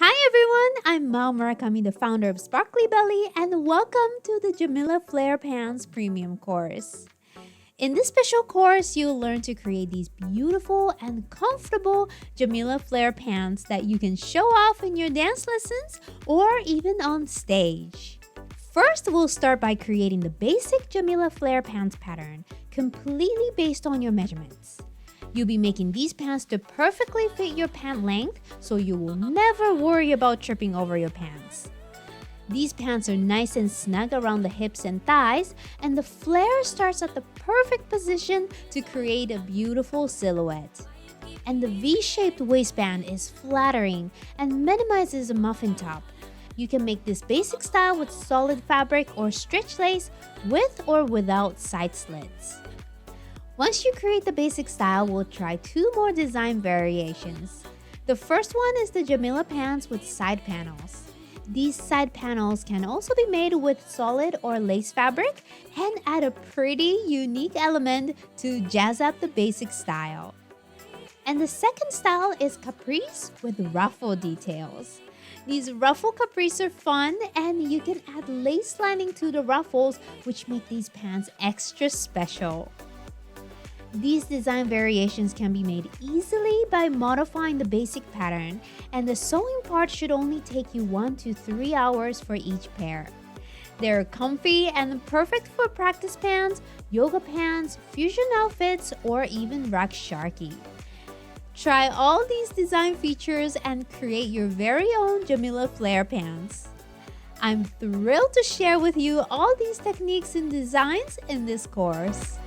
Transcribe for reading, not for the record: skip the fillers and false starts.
Hi everyone, I'm Mao Murakami, the founder of Sparkly Belly, and welcome to the Jamila Flare Pants Premium course. In this special course, you'll learn to create these beautiful and comfortable Jamila Flare Pants that you can show off in your dance lessons or even on stage. First, we'll start by creating the basic Jamila Flare Pants pattern, completely based on your measurements. You'll be making these pants to perfectly fit your pant length, so you will never worry about tripping over your pants. These pants are nice and snug around the hips and thighs, and the flare starts at the perfect position to create a beautiful silhouette. And the V-shaped waistband is flattering and minimizes a muffin top. You can make this basic style with solid fabric or stretch lace, with or without side slits. Once you create the basic style, we'll try two more design variations. The first one is the Jamila pants with side panels. These side panels can also be made with solid or lace fabric and add a pretty unique element to jazz up the basic style. And the second style is Capris with ruffle details. These ruffle capris are fun, and you can add lace lining to the ruffles, which make these pants extra special. These design variations can be made easily by modifying the basic pattern, and the sewing part should only take you 1 to 3 hours for each pair. They're comfy and perfect for practice pants, yoga pants, fusion outfits, or even Raksharki. Try all these design features and create your very own Jamila Flare Pants. I'm thrilled to share with you all these techniques and designs in this course.